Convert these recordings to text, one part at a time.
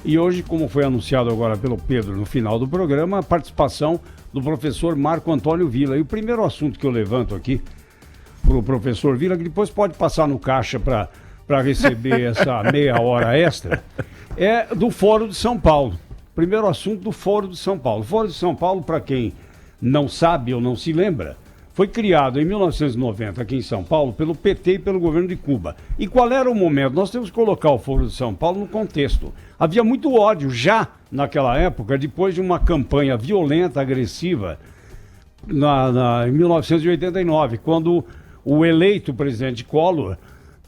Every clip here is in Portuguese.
E hoje, como foi anunciado agora pelo Pedro no final do programa, a participação do professor Marco Antônio Villa. E o primeiro assunto que eu levanto aqui para o professor Villa, que depois pode passar no caixa para receber essa meia hora extra, é do Foro de São Paulo. Primeiro assunto do Foro de São Paulo. O Foro de São Paulo, para quem não sabe ou não se lembra, foi criado em 1990 aqui em São Paulo pelo PT e pelo governo de Cuba. E qual era o momento? Nós temos que colocar o Foro de São Paulo no contexto. Havia muito ódio já naquela época, depois de uma campanha violenta, agressiva, em 1989, quando o eleito presidente Collor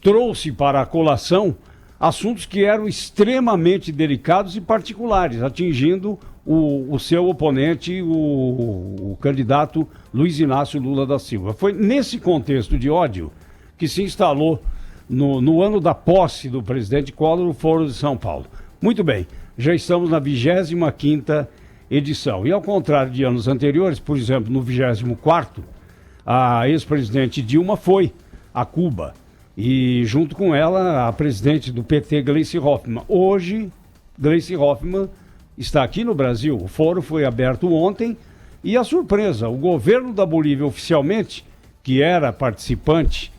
trouxe para a colação assuntos que eram extremamente delicados e particulares, atingindo o seu oponente, o candidato Luiz Inácio Lula da Silva. Foi nesse contexto de ódio que se instalou, no ano da posse do presidente Collor, o Foro de São Paulo. Muito bem, já estamos na 25ª edição. E ao contrário de anos anteriores, por exemplo, no 24º, a ex-presidente Dilma foi a Cuba. E junto com ela, a presidente do PT, Gleisi Hoffmann. Hoje, Gleisi Hoffmann está aqui no Brasil. O fórum foi aberto ontem e a surpresa, o governo da Bolívia oficialmente, que era participante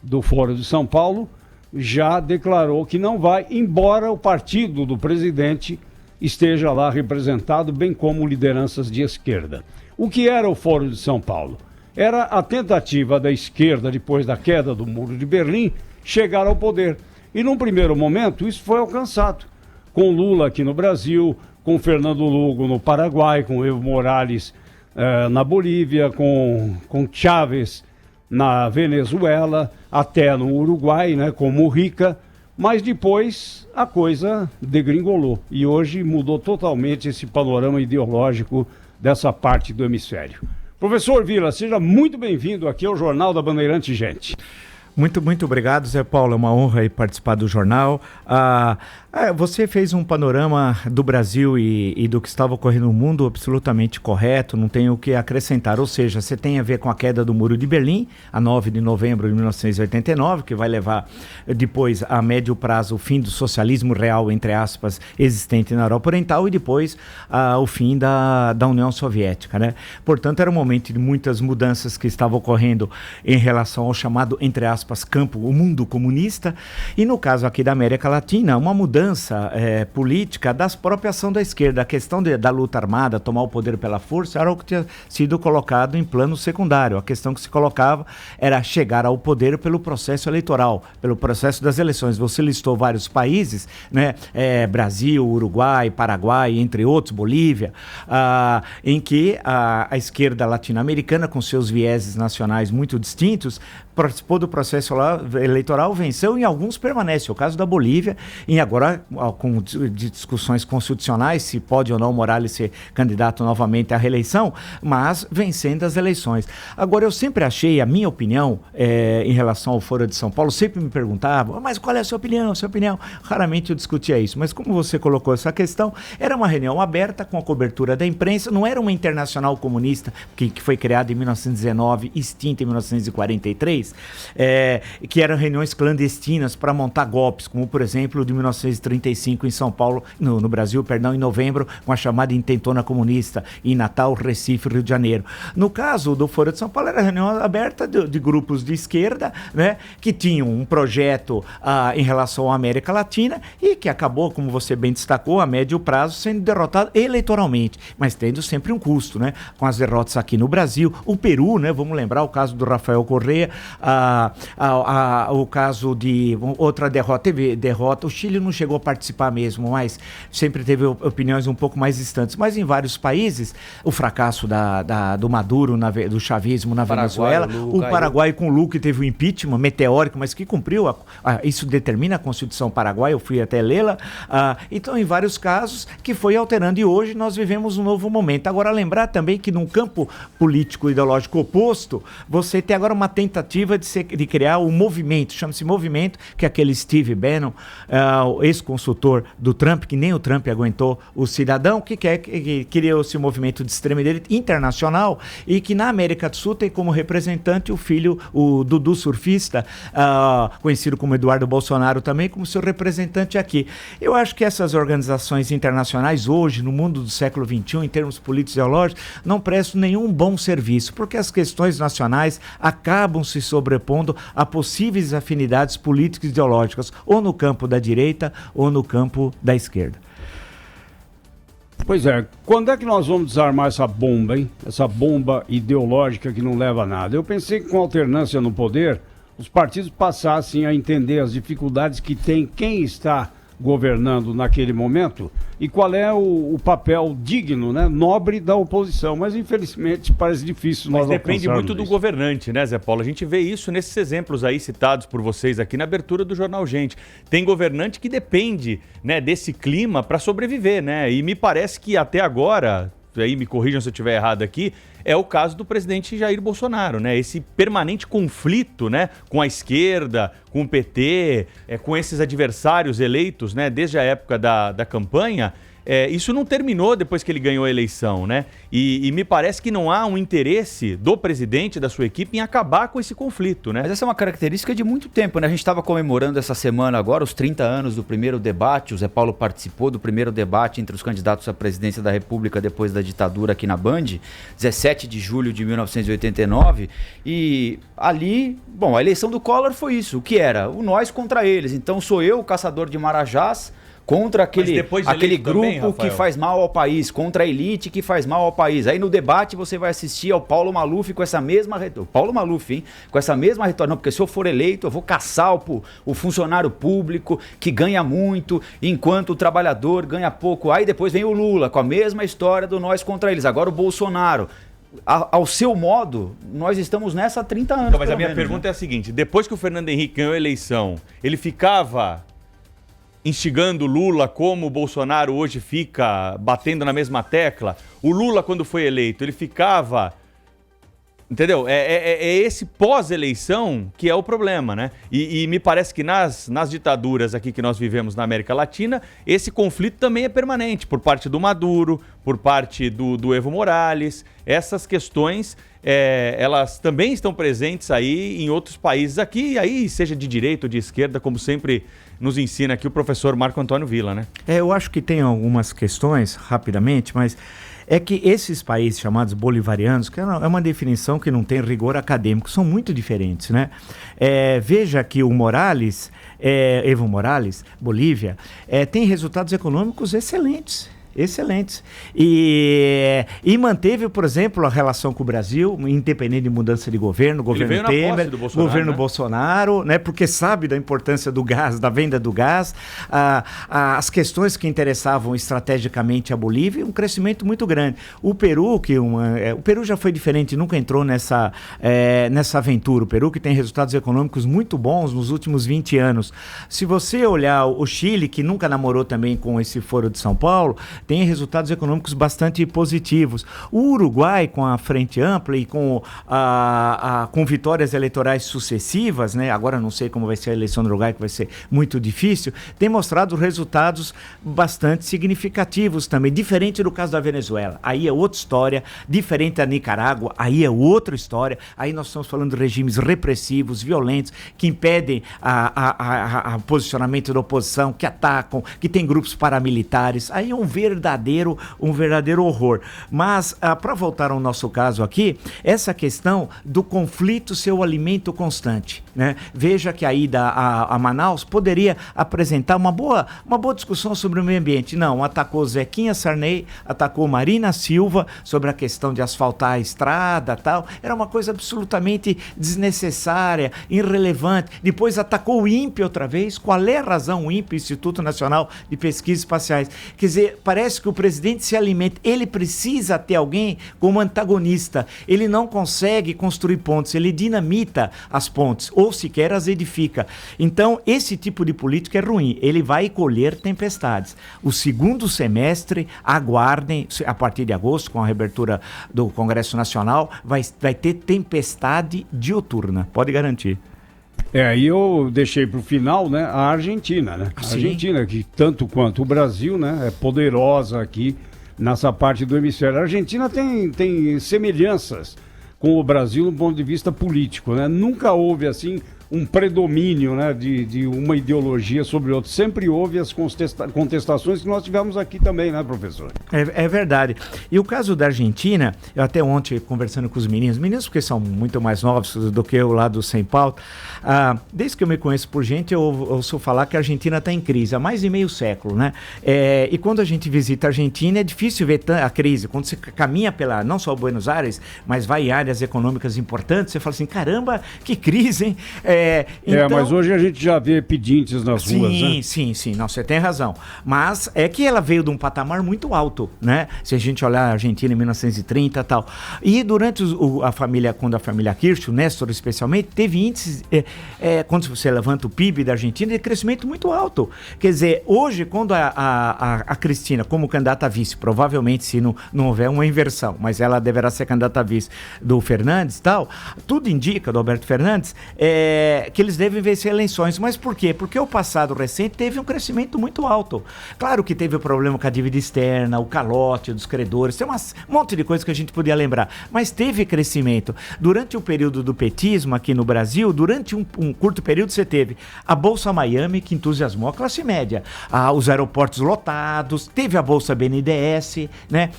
do Fórum de São Paulo, já declarou que não vai, embora o partido do presidente esteja lá representado, bem como lideranças de esquerda. O que era o Fórum de São Paulo? Era a tentativa da esquerda, depois da queda do Muro de Berlim, chegar ao poder. E num primeiro momento isso foi alcançado. Com Lula aqui no Brasil, com Fernando Lugo no Paraguai, com Evo Morales na Bolívia, com Chávez na Venezuela, até no Uruguai, né, com Mujica. Mas depois a coisa degringolou. E hoje mudou totalmente esse panorama ideológico dessa parte do hemisfério. Professor Villa, seja muito bem-vindo aqui ao Jornal da Bandeirante Gente. Muito obrigado, Zé Paulo. É uma honra aí participar do jornal. Você fez um panorama do Brasil e do que estava ocorrendo no mundo absolutamente correto, não tenho o que acrescentar. Ou seja, você tem a ver com a queda do Muro de Berlim, a 9 de novembro de 1989, que vai levar depois a médio prazo o fim do socialismo real, entre aspas, existente na Europa Oriental, e depois o fim da União Soviética, né? Portanto, era um momento de muitas mudanças que estavam ocorrendo em relação ao chamado, entre aspas, campo, o mundo comunista, e no caso aqui da América Latina, uma mudança política das próprias ação da esquerda. A questão da luta armada, tomar o poder pela força, era o que tinha sido colocado em plano secundário. A questão que se colocava era chegar ao poder pelo processo eleitoral, pelo processo das eleições. Você listou vários países, né? Brasil, Uruguai, Paraguai, entre outros, Bolívia, em que a esquerda latino-americana, com seus vieses nacionais muito distintos, participou do processo eleitoral, venceu, e em alguns permanece. O caso da Bolívia, e agora com discussões constitucionais, se pode ou não Morales ser candidato novamente à reeleição, mas vencendo as eleições. Agora, eu sempre achei, a minha opinião em relação ao Foro de São Paulo, sempre me perguntavam, mas qual é a sua opinião? Raramente eu discutia isso, mas como você colocou essa questão, era uma reunião aberta com a cobertura da imprensa, não era uma internacional comunista que foi criada em 1919, extinta em 1943, que eram reuniões clandestinas para montar golpes, como por exemplo o de 1935 em São Paulo, no Brasil, em novembro, com a chamada Intentona Comunista, em Natal, Recife, Rio de Janeiro. No caso do Foro de São Paulo, era reunião aberta de grupos de esquerda, né, que tinham um projeto em relação à América Latina e que acabou, como você bem destacou, a médio prazo sendo derrotado eleitoralmente, mas tendo sempre um custo, né, com as derrotas aqui no Brasil, o Peru, né, vamos lembrar o caso do Rafael Correa, o caso de outra derrota, o Chile não chegou a participar mesmo, mas sempre teve opiniões um pouco mais distantes, mas em vários países, o fracasso do Maduro, do chavismo na Venezuela, o Paraguai com o Lula, que teve um impeachment meteórico, mas que cumpriu, isso determina a Constituição paraguaia, eu fui até lê-la, então em vários casos que foi alterando, e hoje nós vivemos um novo momento. Agora, lembrar também que num campo político ideológico oposto, você tem agora uma tentativa de criar criar o movimento, chama-se movimento, que é aquele Steve Bannon, o ex-consultor do Trump, que nem o Trump aguentou o cidadão, que criou esse movimento de extrema-direita internacional e que na América do Sul tem como representante o filho, o Dudu Surfista, conhecido como Eduardo Bolsonaro também, como seu representante aqui. Eu acho que essas organizações internacionais hoje, no mundo do século XXI, em termos políticos e ideológicos, não prestam nenhum bom serviço, porque as questões nacionais acabam se sobrepondo a possíveis afinidades políticas e ideológicas, ou no campo da direita ou no campo da esquerda. Pois é, quando é que nós vamos desarmar essa bomba, hein? Essa bomba ideológica que não leva a nada. Eu pensei que com alternância no poder, os partidos passassem a entender as dificuldades que tem quem está governando naquele momento e qual é o papel digno, né, nobre da oposição, mas infelizmente parece difícil nós alcançarmos. Mas depende muito do governante, né, Zé Paulo? A gente vê isso nesses exemplos aí citados por vocês aqui na abertura do Jornal Gente. Tem governante que depende, né, desse clima para sobreviver, né? E me parece que até agora, aí me corrijam se eu estiver errado aqui, é o caso do presidente Jair Bolsonaro, né? Esse permanente conflito, né, com a esquerda, com o PT, com esses adversários eleitos, né, desde a época da campanha. Isso não terminou depois que ele ganhou a eleição, né? E me parece que não há um interesse do presidente, da sua equipe, em acabar com esse conflito, né? Mas essa é uma característica de muito tempo, né? A gente estava comemorando essa semana agora os 30 anos do primeiro debate. O Zé Paulo participou do primeiro debate entre os candidatos à presidência da República depois da ditadura aqui na Band, 17 de julho de 1989. E ali, bom, a eleição do Collor foi isso. O que era? O nós contra eles. Então sou eu, o caçador de Marajás, contra aquele grupo também, que faz mal ao país, contra a elite que faz mal ao país. Aí no debate você vai assistir ao Paulo Maluf com essa mesma retórica. Paulo Maluf, hein? Com essa mesma retórica. Não, porque se eu for eleito, eu vou caçar o funcionário público que ganha muito, enquanto o trabalhador ganha pouco. Aí depois vem o Lula com a mesma história do nós contra eles. Agora o Bolsonaro. Ao seu modo, nós estamos nessa há 30 anos. Então, mas a minha pergunta é a seguinte: depois que o Fernando Henrique ganhou a eleição, ele ficava instigando Lula como o Bolsonaro hoje fica batendo na mesma tecla? O Lula, quando foi eleito, ele ficava... Entendeu? É esse pós-eleição que é o problema, né? E me parece que nas ditaduras aqui que nós vivemos na América Latina, esse conflito também é permanente, por parte do Maduro, por parte do Evo Morales. Essas questões, elas também estão presentes aí em outros países aqui, aí seja de direita ou de esquerda, como sempre nos ensina aqui o professor Marco Antônio Villa, né? Eu acho que tem algumas questões, rapidamente, mas é que esses países chamados bolivarianos, que é uma definição que não tem rigor acadêmico, são muito diferentes, né? Veja que o Morales, Evo Morales, Bolívia, tem resultados econômicos excelentes. E manteve, por exemplo, a relação com o Brasil, independente de mudança de governo Temer, governo Bolsonaro, né, porque sabe da importância do gás, da venda do gás, as questões que interessavam estrategicamente a Bolívia, um crescimento muito grande. O Peru, o Peru já foi diferente, nunca entrou nessa aventura. O Peru que tem resultados econômicos muito bons nos últimos 20 anos. Se você olhar o Chile, que nunca namorou também com esse Foro de São Paulo, tem resultados econômicos bastante positivos. O Uruguai, com a Frente Ampla e com vitórias eleitorais sucessivas, né? Agora não sei como vai ser a eleição do Uruguai, que vai ser muito difícil, tem mostrado resultados bastante significativos também, diferente do caso da Venezuela. Aí é outra história, diferente da Nicarágua, aí é outra história. Aí nós estamos falando de regimes repressivos, violentos, que impedem o posicionamento da oposição, que atacam, que tem grupos paramilitares. Aí é um verdadeiro horror. Mas, para voltar ao nosso caso aqui, essa questão do conflito ser o alimento constante, né? Veja que a ida a Manaus poderia apresentar uma boa discussão sobre o meio ambiente. Não, atacou Zequinha Sarney, atacou Marina Silva sobre a questão de asfaltar a estrada e tal. Era uma coisa absolutamente desnecessária, irrelevante. Depois atacou o INPE outra vez. Qual é a razão? O INPE, Instituto Nacional de Pesquisas Espaciais. Quer dizer, parece que o presidente se alimenta, ele precisa ter alguém como antagonista, ele não consegue construir pontes, ele dinamita as pontes, ou sequer as edifica. Então, esse tipo de política é ruim, ele vai colher tempestades. O segundo semestre, aguardem, a partir de agosto, com a reabertura do Congresso Nacional, vai ter tempestade diuturna, pode garantir. Aí eu deixei para o final, né, a Argentina, né? A Sim. Argentina, que tanto quanto o Brasil, né, é poderosa aqui nessa parte do hemisfério. A Argentina tem semelhanças com o Brasil no ponto de vista político, né? Nunca houve, assim, um predomínio, né, de uma ideologia sobre outra. Sempre houve as contestações que nós tivemos aqui também, né, professor? É verdade. E o caso da Argentina, eu até ontem conversando com os meninos porque são muito mais novos do que eu lá do Sem Pauta, desde que eu me conheço por gente, eu ouço falar que a Argentina está em crise há mais de meio século, né? E quando a gente visita a Argentina, é difícil ver a crise. Quando você caminha pela, não só Buenos Aires, mas vai em áreas econômicas importantes, você fala assim, caramba, que crise, hein? Então, mas hoje a gente já vê pedintes nas ruas, né? Sim, não, você tem razão. Mas é que ela veio de um patamar muito alto, né? Se a gente olhar a Argentina em 1930 e tal. E durante quando a família Kirchner, o Néstor especialmente, teve índices, quando você levanta o PIB da Argentina, de crescimento muito alto. Quer dizer, hoje, quando a Cristina, como candidata a vice, provavelmente se não houver uma inversão, mas ela deverá ser candidata a vice do Fernandes e tal, tudo indica, do Alberto Fernandes, que eles devem vencer eleições. Mas por quê? Porque o passado recente teve um crescimento muito alto. Claro que teve o problema com a dívida externa, o calote dos credores, tem um monte de coisas que a gente podia lembrar, mas teve crescimento. Durante o período do petismo aqui no Brasil, durante um curto período você teve a Bolsa Miami, que entusiasmou a classe média, os aeroportos lotados, teve a Bolsa BNDES, né?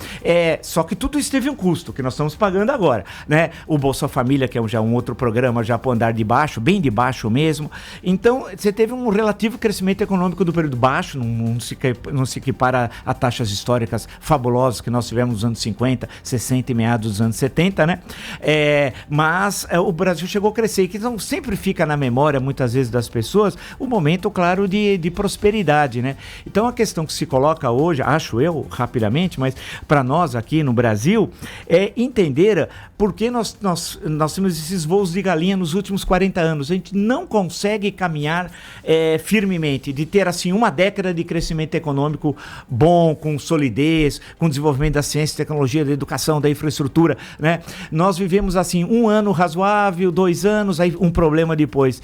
Só que tudo isso teve um custo, que nós estamos pagando agora, né? O Bolsa Família, que é já um outro programa, já para andar de baixo, bem de baixo mesmo. Então, você teve um relativo crescimento econômico do período baixo, não se equipara a taxas históricas fabulosas que nós tivemos nos anos 50, 60 e meados dos anos 70, né? Mas o Brasil chegou a crescer, e que então, sempre fica na memória, muitas vezes, das pessoas, o momento, claro, de prosperidade, né? Então, a questão que se coloca hoje, acho eu, rapidamente, mas para nós aqui no Brasil, é entender por que nós temos esses voos de galinha nos últimos 40 anos. A gente não consegue caminhar firmemente, de ter assim uma década de crescimento econômico bom, com solidez, com desenvolvimento da ciência, tecnologia, da educação, da infraestrutura, né? Nós vivemos assim um ano razoável, 2 anos, aí um problema depois.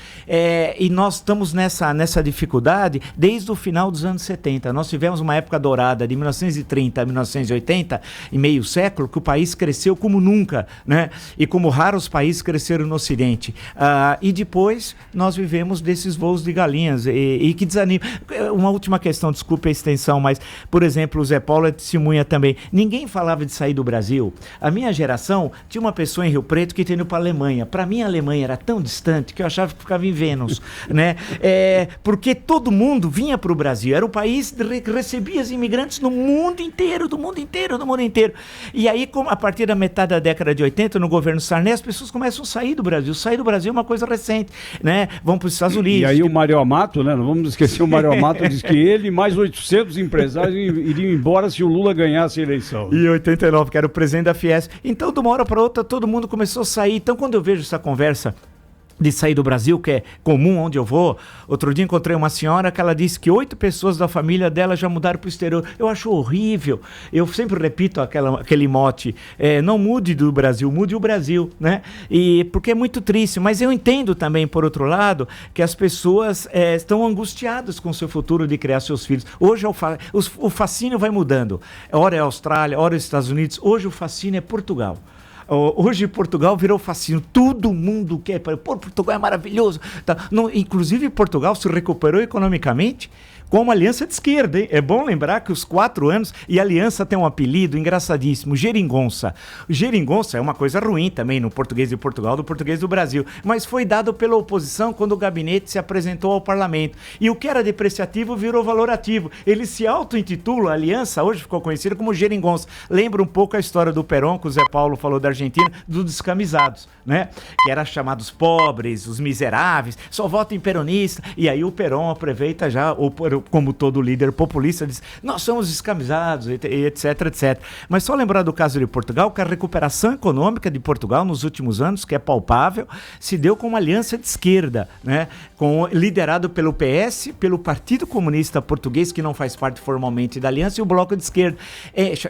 E nós estamos nessa dificuldade desde o final dos anos 70. Nós tivemos uma época dourada de 1930 a 1980, em meio século, que o país cresceu como nunca, né? E como raros países cresceram no Ocidente. E depois nós vivemos desses voos de galinhas e que desanima. Uma última questão, desculpe a extensão, mas, por exemplo, o Zé Paulo é testemunha também. Ninguém falava de sair do Brasil. A minha geração tinha uma pessoa em Rio Preto que tinha ido para a Alemanha. Para mim, a Alemanha era tão distante que eu achava que ficava em Vênus, né? Porque todo mundo vinha para o Brasil. Era o país que recebia os imigrantes do mundo inteiro. E aí, a partir da metade da década de 80, no governo Sarney, as pessoas começam a sair do Brasil. Sair do Brasil é uma coisa recente, né? Vão para os Estados Unidos. E aí o Mário Amato, né? Não vamos esquecer, o Mário Amato diz que ele e mais 800 empresários iriam embora se o Lula ganhasse a eleição. E 89, que era o presidente da Fiesp. Então, de uma hora para outra, todo mundo começou a sair. Então, quando eu vejo essa conversa de sair do Brasil, que é comum onde eu vou. Outro dia encontrei uma senhora que ela disse que 8 pessoas da família dela já mudaram para o exterior. Eu acho horrível. Eu sempre repito aquele mote, não mude do Brasil, mude o Brasil, né? Porque é muito triste, mas eu entendo também, por outro lado, que as pessoas estão angustiadas com o seu futuro de criar seus filhos. Hoje o fascínio vai mudando. Ora é a Austrália, ora é os Estados Unidos. Hoje o fascínio é Portugal. Hoje Portugal virou fascínio, todo mundo quer, Portugal é maravilhoso, tá? Inclusive Portugal se recuperou economicamente com uma aliança de esquerda, hein? É bom lembrar que os 4 anos, e a aliança tem um apelido engraçadíssimo, geringonça. Geringonça é uma coisa ruim também no português de Portugal, do português do Brasil, mas foi dado pela oposição quando o gabinete se apresentou ao parlamento. E o que era depreciativo virou valorativo. Ele se auto-intitula, a aliança hoje ficou conhecida como geringonça. Lembra um pouco a história do Perón, que o Zé Paulo falou da Argentina, dos descamisados, né? Que eram chamados pobres, os miseráveis, só votam em peronista, e aí o Perón aproveita já, o como todo líder populista, diz, nós somos descamisados, e etc, etc. Mas só lembrar do caso de Portugal, que a recuperação econômica de Portugal nos últimos anos, que é palpável, se deu com uma aliança de esquerda, né? Liderado pelo PS, pelo Partido Comunista Português, que não faz parte formalmente da aliança, e o Bloco de Esquerda,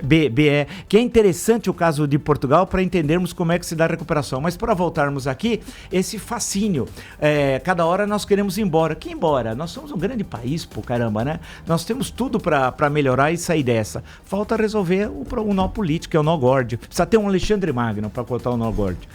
BE, que é interessante o caso de Portugal para entendermos como é que se dá a recuperação. Mas para voltarmos aqui, esse fascínio, cada hora nós queremos ir embora. Que embora? Nós somos um grande país, pô, caramba, né? Nós temos tudo para melhorar e sair dessa. Falta resolver o nó político, que é o nó Gorde. Precisa ter um Alexandre Magno para cortar o nó Gorde.